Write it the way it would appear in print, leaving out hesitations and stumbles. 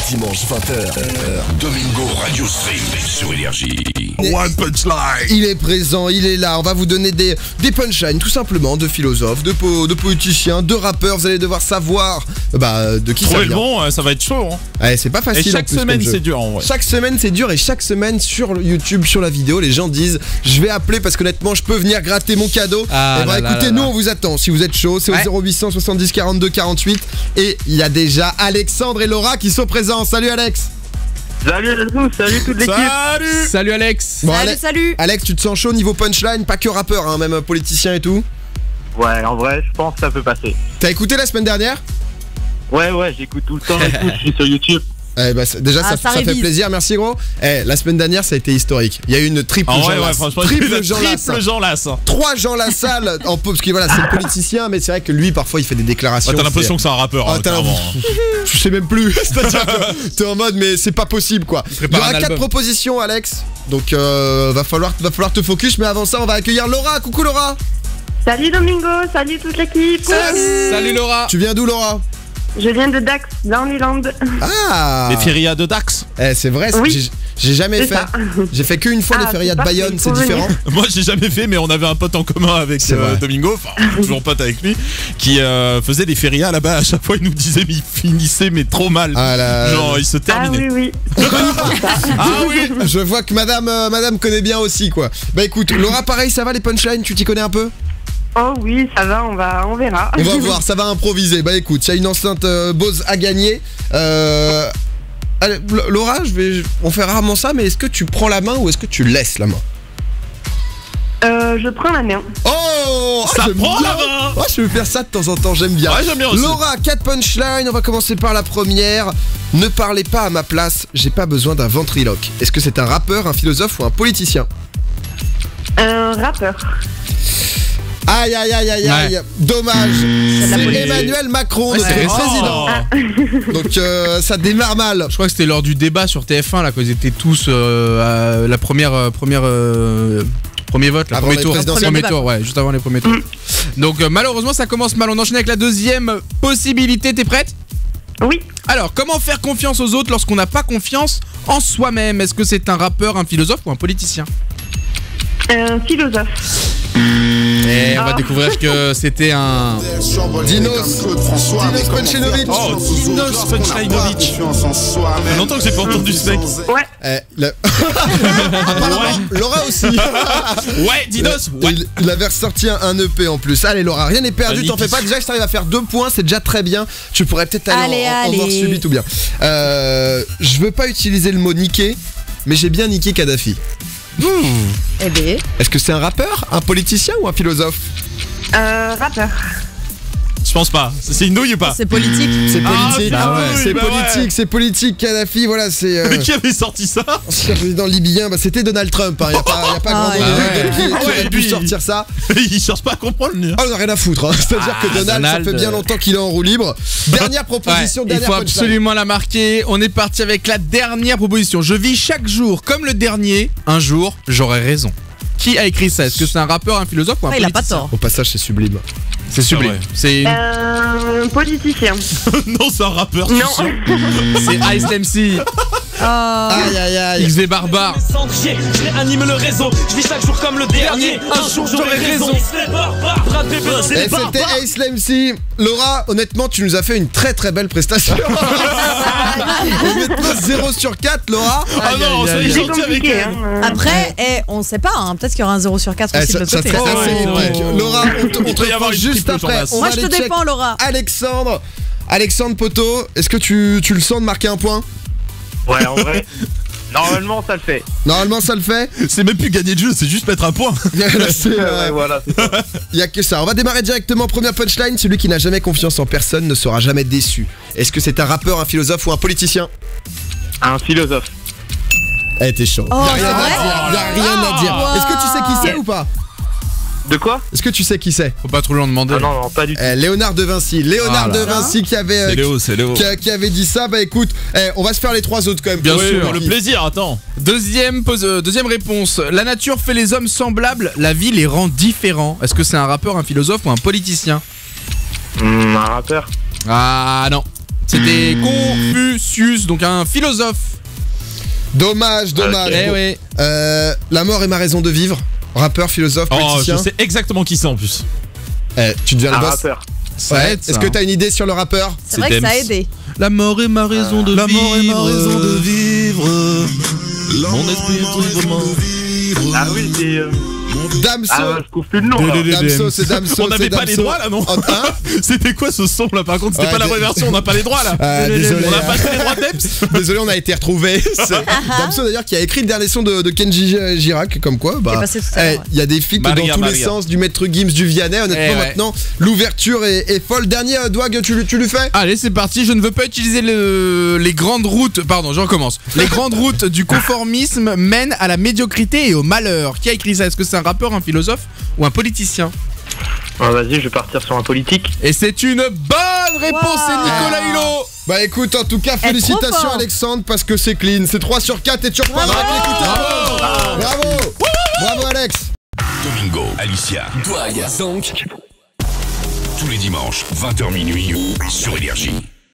dimanche 20h. Domingo Radio Stream sur Énergie. One punchline. Il est présent, il est là. On va vous donner des punchlines, tout simplement, de philosophes, de poéticiens, de rappeurs. Vous allez devoir savoir de qui ça Trouver vient. le bon, ça va être chaud. Hein. Ouais, c'est pas facile. Et chaque semaine, c'est dur. En vrai. Chaque semaine, c'est dur. Et chaque semaine, sur YouTube, sur la vidéo, les gens disent je vais appeler parce qu'honnêtement, je peux venir gratter mon cadeau. Écoutez, nous, on vous attend. Si vous êtes chaud, c'est au 0800 70 42 48. Et il y a déjà Alexandre et Laura qui sont présents. Salut Alex. Salut à tous, salut toute l'équipe. Salut Alex. Bon, Salut. Alex, tu te sens chaud niveau punchline, pas que rappeur, hein, même politicien et tout. Ouais, en vrai, je pense que ça peut passer. T'as écouté la semaine dernière? Ouais, j'écoute tout le temps et tout, je suis sur YouTube. Déjà ça fait révise. plaisir, merci gros. La semaine dernière ça a été historique. Il y a eu une triple Jean Lasse. 3 Jean Lassalle en parce que voilà, c'est le politicien, mais c'est vrai que lui parfois il fait des déclarations. T'as l'impression que c'est un rappeur. Je sais même plus. C'est-à-dire que t'es en mode mais c'est pas possible quoi. Il y aura 4 propositions Alex. Donc va falloir te focus, mais avant ça on va accueillir Laura. Coucou Laura. Salut Domingo, salut toute l'équipe. Salut Laura. Tu viens d'où Laura? Je viens de Dax, dans l'Irlande. Ah. Les férias de Dax. C'est vrai, Oui. j'ai jamais fait. J'ai fait qu'une fois les férias de Bayonne, c'est différent. Moi j'ai jamais fait, mais on avait un pote en commun avec Domingo, enfin toujours pote avec lui, qui faisait des férias là-bas. À chaque fois il nous disait mais il finissait mais trop mal. Genre il se terminait. Ah oui. Je vois que madame connaît bien aussi quoi. Bah écoute, Laura pareil, ça va les punchlines, tu t'y connais un peu? Oh oui, ça va, on verra. On va voir, ça va improviser. Bah écoute, il y a une enceinte Bose à gagner. Allez, Laura, on fait rarement ça, mais est-ce que tu prends la main ou est-ce que tu laisses la main? Je prends la main. Oh, ça prend la main. Je veux faire ça de temps en temps, j'aime bien. Ouais, j'aime bien aussi. Laura, 4 punchlines, on va commencer par la première. Ne parlez pas à ma place, j'ai pas besoin d'un ventriloque. Est-ce que c'est un rappeur, un philosophe ou un politicien? Un rappeur. Aïe, dommage. C'est Emmanuel Macron, notre président. Donc ça démarre mal. Je crois que c'était lors du débat sur TF1 là, quand ils étaient tous à la premier vote, le premier tour, ouais, juste avant les premiers tours. Donc malheureusement ça commence mal. On enchaîne avec la deuxième possibilité. T'es prête? Oui. Alors, comment faire confiance aux autres lorsqu'on n'a pas confiance en soi-même? Est-ce que c'est un rappeur, un philosophe ou un politicien? Un philosophe. Et on va découvrir que c'était un Dinos Punchinovic. Oh, Dinos Punchinovic. Ça fait longtemps que j'ai pas entendu ce mec. Ouais. Apparemment, Laura aussi. Ouais, Dinos. Ouais. Il avait ressorti un EP en plus. Allez Laura, rien n'est perdu, t'en fais pas. Déjà que t'arrives à faire 2 points, c'est déjà très bien. Tu pourrais peut-être aller en mort subite ou bien. Je veux pas utiliser le mot niquer, mais j'ai bien niqué Kadhafi. Eh bien. Est-ce que c'est un rappeur, un politicien ou un philosophe? Rappeur. Je pense pas. C'est une nouille ou pas? C'est politique. C'est politique. C'est politique. C'est politique. Kadhafi, voilà, c'est. Mais qui avait sorti ça? Le président libyen, c'était Donald Trump. Il y a pas grand monde qui aurait pu sortir ça. Il cherche pas à comprendre. On a rien à foutre. C'est-à-dire que Donald, ça fait bien longtemps qu'il est en roue libre. Dernière proposition. Il faut absolument la marquer. On est parti avec la dernière proposition. Je vis chaque jour comme le dernier. Un jour, j'aurai raison. Qui a écrit ça? Est-ce que c'est un rappeur, un philosophe ou un politicien? Il a pas tort. Au passage, c'est sublime. C'est sublime. C'est politicien. Non, c'est un rappeur. Non. C'est Ice MC. Aïe. XV Barbare. Je réanime le réseau. Je vis chaque jour comme le dernier. Un jour j'aurai raison. C'était Ace MC. Laura, honnêtement, tu nous as fait une très très belle prestation. Honnêtement, 0 sur 4, Laura. Ah non, ça C'est compliqué. Après, on sait pas, hein, peut-être qu'il y aura un 0 sur 4 aussi de l'autre côté. Laura, on te reprend juste après. Moi je te défends Laura. Alexandre Poto, est-ce que tu le sens de marquer un point? Ouais, en vrai. Normalement, ça le fait. C'est même plus gagner de jeu, c'est juste mettre un point. Voilà, c'est ça. Il y a que ça. On va démarrer directement. Première punchline. Celui qui n'a jamais confiance en personne ne sera jamais déçu. Est-ce que c'est un rappeur, un philosophe ou un politicien? Un philosophe. T'es chaud. Oh, Y'a rien à dire. Wow. Est-ce que tu sais qui c'est ou pas? De quoi? Est-ce que tu sais qui c'est? Faut pas trop lui en demander. Ah non, pas du tout. Léonard de Vinci. Léonard de Vinci qui avait C'est Léo. qui avait dit ça. Bah écoute, on va se faire les 3 autres quand même. Bien sûr. Pour le plaisir, attends. Deuxième réponse. La nature fait les hommes semblables, la vie les rend différents. Est-ce que c'est un rappeur, un philosophe ou un politicien? Un rappeur. Ah non. C'était Confucius, donc un philosophe. Dommage. Eh oui. La mort est ma raison de vivre. Rappeur, philosophe, politicien. Je sais exactement qui c'est en plus. Tu deviens le boss. Rappeur. Ouais. Est-ce que t'as une idée sur le rappeur? C'est vrai que ça a aidé. La mort est ma raison de vivre. La mort est ma raison de vivre. Mon esprit est vraiment. Ah oui, c'est. Damso. Ah, je trouve plus le nom. Damso, c'est Damso. On n'avait pas les droits là, non? C'était quoi ce son là? Par contre, c'était pas la vraie version, on n'a pas les droits là. Désolé. On n'a pas les droits d'Eps. Désolé, on a été retrouvés. Damso d'ailleurs qui a écrit le dernier son de Kenji Girac, comme quoi. Il y a des feats dans tous les sens, du Maître Gims, du Vianney. Honnêtement, maintenant, l'ouverture est folle. Dernier Dwag, tu le fais? Allez, c'est parti. Je ne veux pas utiliser les grandes routes. Pardon, je recommence. Les grandes routes du conformisme mènent à la médiocrité et au malheur. Qui a écrit ça? Est-ce que c'est un rappeur, un philosophe ou un politicien? Vas-y, je vais partir sur un politique. Et c'est une bonne réponse, c'est Nicolas Hulot. Bah écoute, en tout cas, félicitations Alexandre, parce que c'est clean. C'est 3 sur 4 et tu repars avec l'écouteur. Bravo. Bravo Alex. Domingo, Alicia, Dwag, donc tous les dimanches 20h minuit sur Énergie.